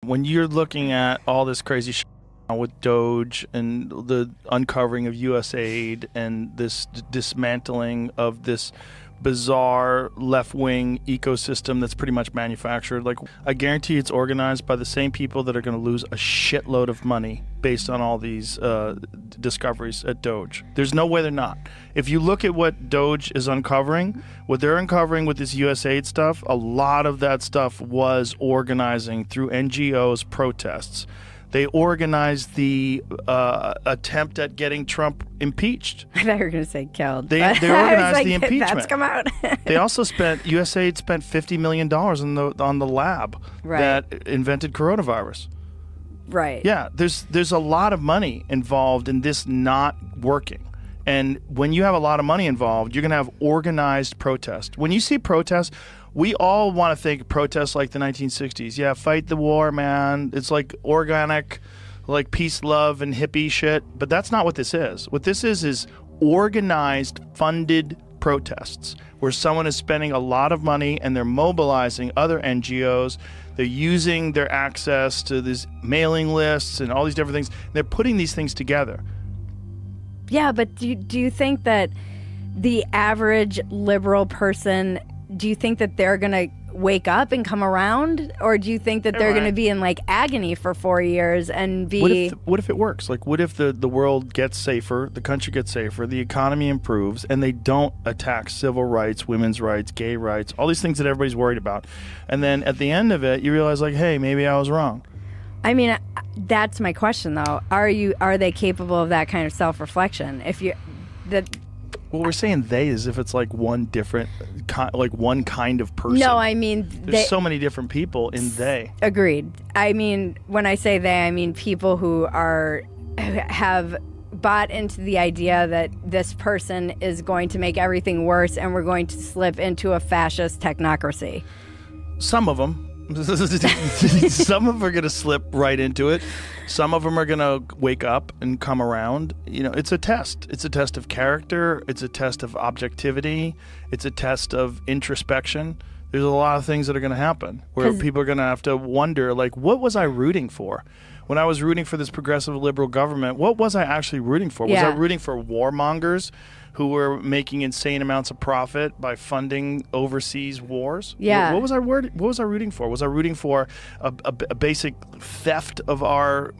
when you're looking at all this crazy shit with Doge and the uncovering of USAID and this dismantling of this bizarre left-wing ecosystem that's pretty much manufactured, like, I guarantee it's organized by the same people that are going to lose a shitload of money based on all these discoveries at Doge. There's no way they're not. If you look at what Doge is uncovering, what they're uncovering with this USAID stuff, a lot of that stuff was organizing through NGOs protests. They organized the attempt at getting Trump impeached. I thought you were going to say killed. They organized the impeachment. That's come out. They also USAID spent $50 million on the lab that invented coronavirus. Right. Yeah, there's a lot of money involved in this not working. And when you have a lot of money involved, you're going to have organized protest. When you see protests, we all want to think protests like the 1960s. Yeah, fight the war, man. It's like organic, like peace, love, and hippie shit. But that's not what this is. What this is organized, funded protests where someone is spending a lot of money and they're mobilizing other NGOs. They're using their access to these mailing lists and all these different things. They're putting these things together. Yeah, but do you think that the average liberal person, do you think that they're going to wake up and come around? Or do you think that they're going to be in like agony for 4 years and be... What if it works? Like, what if the world gets safer, the country gets safer, the economy improves, and they don't attack civil rights, women's rights, gay rights, all these things that everybody's worried about. And then at the end of it, you realize, like, hey, maybe I was wrong. I mean, that's my question, though. Are they capable of that kind of self-reflection? Well, we're saying they as if it's like one different, like one kind of person. No, I mean... There's so many different people in they. Agreed. I mean, when I say they, I mean people who have bought into the idea that this person is going to make everything worse and we're going to slip into a fascist technocracy. Some of them. Some of them are going to slip right into it. Some of them are going to wake up and come around. You know, it's a test. It's a test of character. It's a test of objectivity. It's a test of introspection. There's a lot of things that are going to happen where people are going to have to wonder, like, what was I rooting for? When I was rooting for this progressive liberal government, what was I actually rooting for? Was I rooting for warmongers who were making insane amounts of profit by funding overseas wars? Yeah. What was I rooting for? Was I rooting for a basic theft of our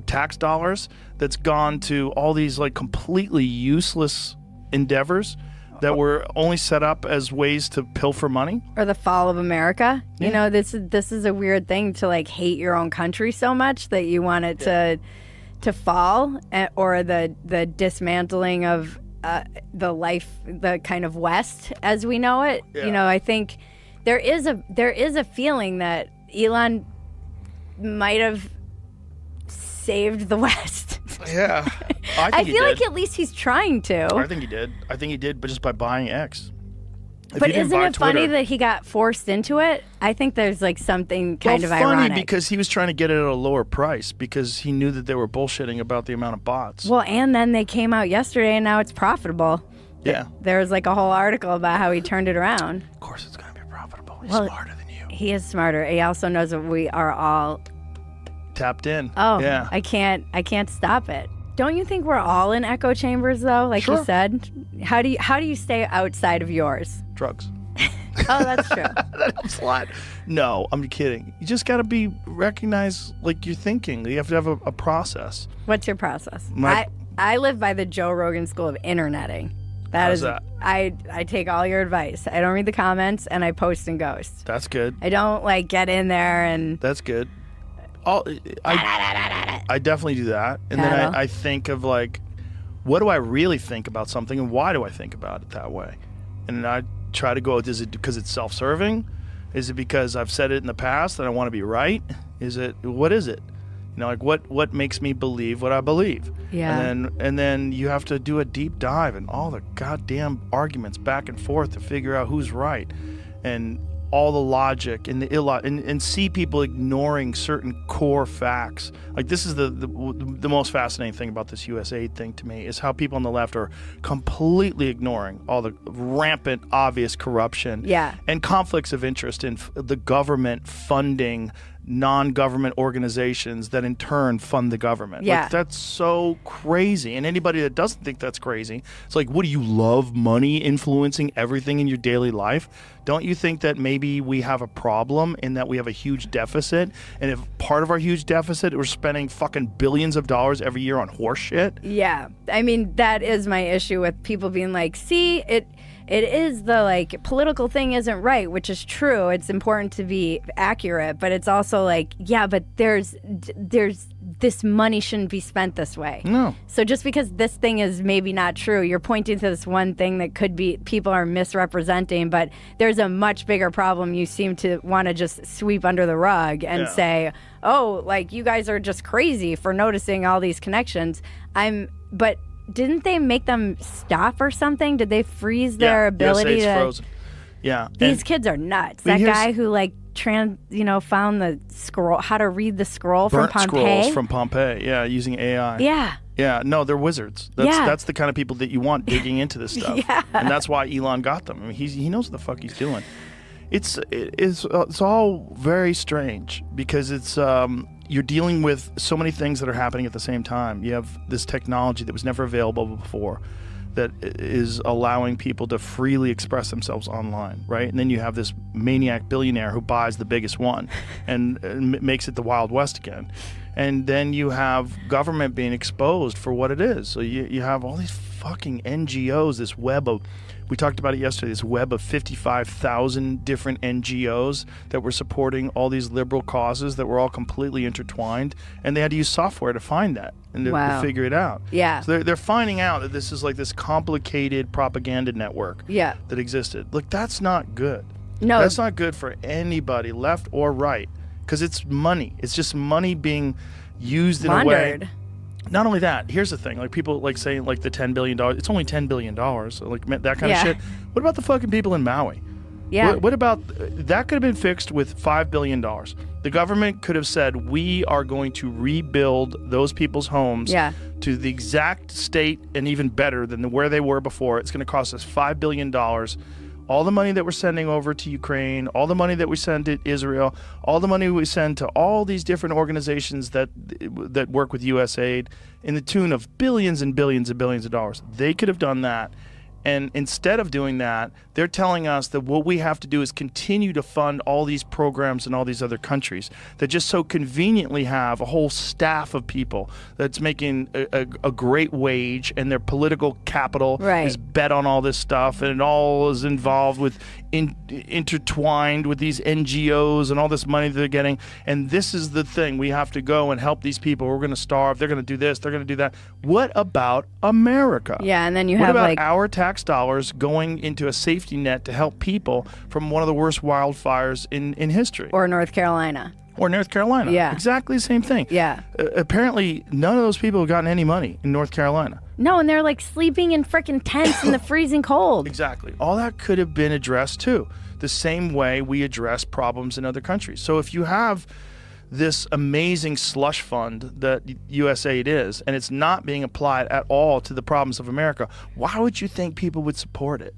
tax dollars that's gone to all these like completely useless endeavors that were only set up as ways to pilfer money? Or the fall of America? Yeah. You know, this is a weird thing to like hate your own country so much that you want it to fall, or the dismantling of the kind of West as we know it. Yeah. You know, I think there is a feeling that Elon might have saved the West. Yeah. I feel like at least he's trying to. I think he did, but just by buying X. But isn't it funny that he got forced into it? I think there's like something kind of ironic. Funny because he was trying to get it at a lower price because he knew that they were bullshitting about the amount of bots. Well, and then they came out yesterday and now it's profitable. Yeah. There was like a whole article about how he turned it around. Of course it's going to be profitable. He's smarter than you. He is smarter. He also knows that we are all... tapped in. Oh, yeah. I can't stop it. Don't you think we're all in echo chambers though, like you said? How do you stay outside of yours? Drugs. Oh, that's true. That helps a lot. No, I'm kidding. You just got to recognize like you're thinking. You have to have a process. What's your process? I live by the Joe Rogan school of interneting. How's that? I take all your advice. I don't read the comments and I post and ghost. That's good. I don't like get in there and... That's good. I definitely do that. And then I think of like, what do I really think about something and why do I think about it that way? And I try to go, is it because it's self-serving? Is it because I've said it in the past and I want to be right? What is it? You know, like what makes me believe what I believe? Yeah. And then you have to do a deep dive and all the goddamn arguments back and forth to figure out who's right. And all the logic and the and see people ignoring certain core facts. Like this is the most fascinating thing about this USAID thing to me is how people on the left are completely ignoring all the rampant, obvious corruption and conflicts of interest in the government funding non-government organizations that in turn fund the government. Yeah. Like, that's so crazy. And anybody that doesn't think that's crazy, it's like, what do you love money influencing everything in your daily life? Don't you think that maybe we have a problem in that we have a huge deficit? And if part of our huge deficit, we're spending fucking billions of dollars every year on horse shit? Yeah. I mean, that is my issue with people being like, see, it is the like political thing isn't right, which is true. It's important to be accurate, but it's also like, yeah, but there's this money shouldn't be spent this way. No. So just because this thing is maybe not true, you're pointing to this one thing that could be people are misrepresenting, but there's a much bigger problem you seem to want to just sweep under the rug and say, oh, like you guys are just crazy for noticing all these connections. But didn't they make them stop or something? Did they freeze their ability to? Frozen. Yeah. These kids are nuts. That guy who like found the scroll, how to read the scroll from Pompeii. Scrolls from Pompeii. Yeah, using AI. Yeah. Yeah, no, they're wizards. That's the kind of people that you want digging into this stuff. Yeah. And that's why Elon got them. I mean, he knows what the fuck he's doing. It's all very strange because it's you're dealing with so many things that are happening at the same time. You have this technology that was never available before that is allowing people to freely express themselves online, right? And then you have this maniac billionaire who buys the biggest one and makes it the Wild West again. And then you have government being exposed for what it is. So you have all these fucking NGOs, this web of, we talked about it yesterday, this web of 55,000 different NGOs that were supporting all these liberal causes that were all completely intertwined. And they had to use software to find that and to figure it out. Yeah. So they're finding out that this is like this complicated propaganda network that existed. Look, that's not good. No. That's not good for anybody, left or right, because it's money. It's just money being used in a way. Not only that, here's the thing. Like people like saying like the $10 billion, it's only $10 billion. So like that kind of shit. What about the fucking people in Maui? Yeah. What about, that could have been fixed with $5 billion. The government could have said, we are going to rebuild those people's homes to the exact state and even better than where they were before. It's going to cost us $5 billion. All the money that we're sending over to Ukraine, all the money that we send to Israel, all the money we send to all these different organizations that work with USAID in the tune of billions and billions and billions of dollars. They could have done that. And instead of doing that, they're telling us that what we have to do is continue to fund all these programs in all these other countries that just so conveniently have a whole staff of people that's making a great wage, and their political capital is bet on all this stuff, and it all is involved with intertwined with these NGOs and all this money that they're getting. And this is the thing. We have to go and help these people. We're going to starve. They're going to do this. They're going to do that. What about America? Yeah, and then you what have about like our tax dollars going into a safety net to help people from one of the worst wildfires in history? Or North Carolina. Or North Carolina. Yeah. Exactly the same thing. Yeah. Apparently, none of those people have gotten any money in North Carolina. No, and they're like sleeping in frickin' tents in the freezing cold. Exactly. All that could have been addressed too, the same way we address problems in other countries. So if you have this amazing slush fund that USAID is, and it's not being applied at all to the problems of America, why would you think people would support it?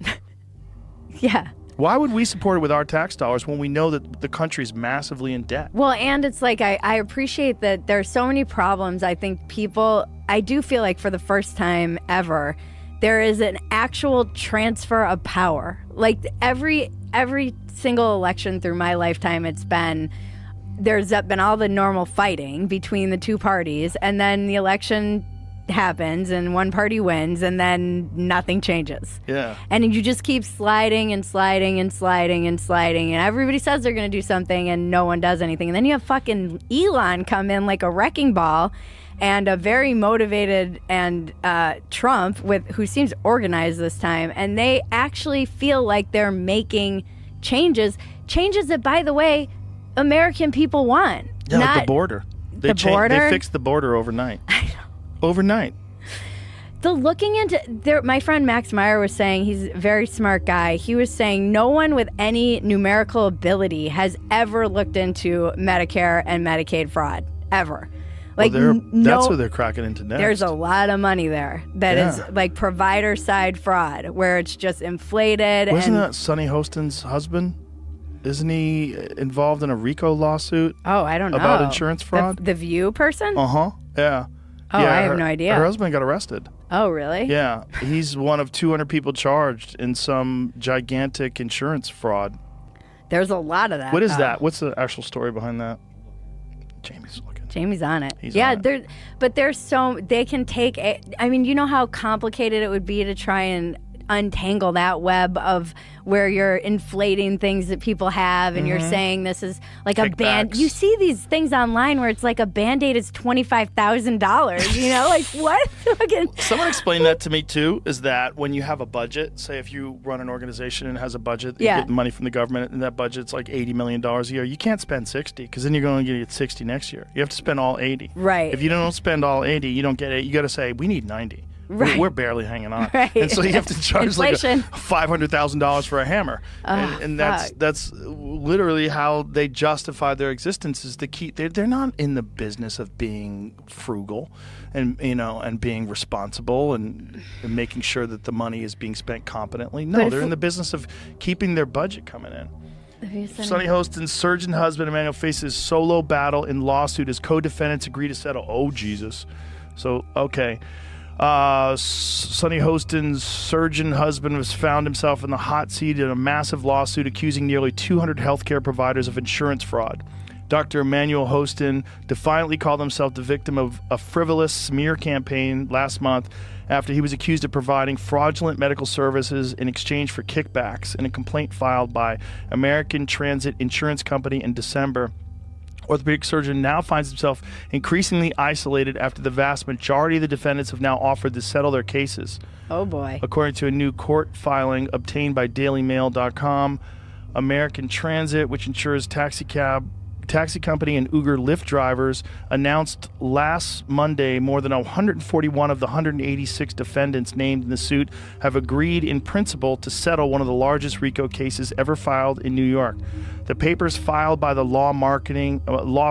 Yeah. Why would we support it with our tax dollars when we know that the country's massively in debt? Well, and it's like I appreciate that there are so many problems. I think I do feel like for the first time ever, there is an actual transfer of power. Like every single election through my lifetime, there's been all the normal fighting between the two parties, and then the election happens and one party wins, and then nothing changes. Yeah. And you just keep sliding and sliding and sliding and sliding, and everybody says they're going to do something and no one does anything. And then you have fucking Elon come in like a wrecking ball, and a very motivated and Trump who seems organized this time, and they actually feel like they're making changes that, by the way, American people want. Yeah, like the border. They fixed the border overnight. I know. Overnight. The looking into there, my friend Max Meyer was saying, he's a very smart guy. He was saying no one with any numerical ability has ever looked into Medicare and Medicaid fraud ever. Like, that's what they're cracking into next. There's a lot of money there that is like provider side fraud, where it's just inflated. Wasn't that Sonny Hostin's husband? Isn't he involved in a RICO lawsuit Oh, I don't know. about insurance fraud? The View person? Yeah. Oh, Yeah, I have no idea. Her husband got arrested. Oh, really? Yeah, he's one of 200 people charged in some gigantic insurance fraud. There's a lot of that. What is that? What's the actual story behind that? Jamie's looking. Jamie's on it. He's yeah, on it. but there's they can take. I mean, you know how complicated it would be to try and untangle that web of where you're inflating things that people have and you're saying this is like a band. You see these things online where it's like a Band-Aid is $25,000, you know, like what? Someone explained that to me too, is that when you have a budget, say if you run an organization and it has a budget, you get money from the government and that budget's like $80 million a year, you can't spend 60 because then you're going to get 60 next year. You have to spend all 80. Right. If you don't spend all 80, you don't get it. You got to say, we need 90. Right. We're barely hanging on. Right. And so you have to charge Inflation. like $500,000 for a hammer. And that's literally how they justify their existence is the key. They're not in the business of being frugal and, you know, and being responsible and making sure that the money is being spent competently. No, they're in the business of keeping their budget coming in. Sonny Hostin's surgeon husband Emmanuel faces solo battle in lawsuit as co-defendants agree to settle. Oh, Jesus. So, okay. Sonny Hostin's surgeon husband has found himself in the hot seat in a massive lawsuit accusing nearly 200 healthcare providers of insurance fraud. Dr. Emmanuel Hostin defiantly called himself the victim of a frivolous smear campaign last month after he was accused of providing fraudulent medical services in exchange for kickbacks in a complaint filed by American Transit Insurance Company in December. Orthopedic surgeon now finds himself increasingly isolated after the vast majority of the defendants have now offered to settle their cases. Oh, boy. According to a new court filing obtained by DailyMail.com, American Transit, which insures taxi company and Uber Lyft drivers, announced last Monday more than 141 of the 186 defendants named in the suit have agreed in principle to settle one of the largest RICO cases ever filed in New York. The papers filed by the law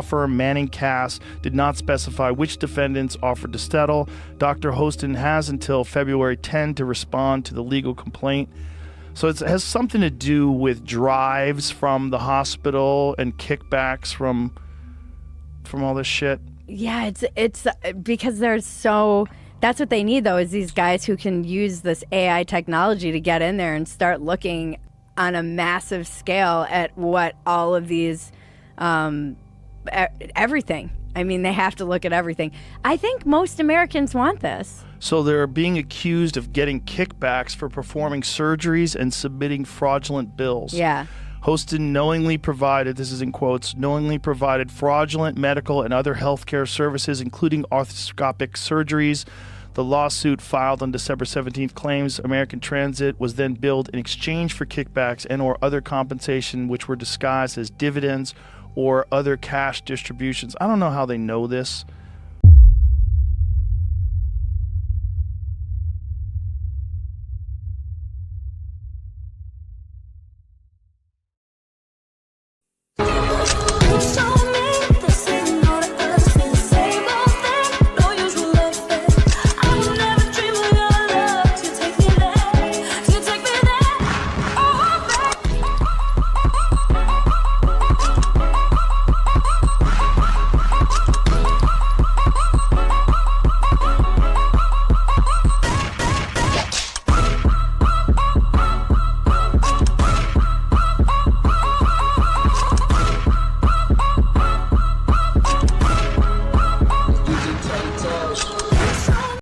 firm Manning Cass did not specify which defendants offered to settle. Dr. Hostin has until February 10 to respond to the legal complaint. So it has something to do with drives from the hospital and kickbacks from all this shit. Yeah, it's because that's what they need though, is these guys who can use this AI technology to get in there and start looking on a massive scale at what all of these everything. I mean, they have to look at everything. I think most Americans want this. So they're being accused of getting kickbacks for performing surgeries and submitting fraudulent bills. Yeah. Hostin knowingly provided, this is in quotes, knowingly provided fraudulent medical and other healthcare services, including arthroscopic surgeries. The lawsuit filed on December 17th claims American Transit was then billed in exchange for kickbacks and or other compensation, which were disguised as dividends or other cash distributions. I don't know how they know this.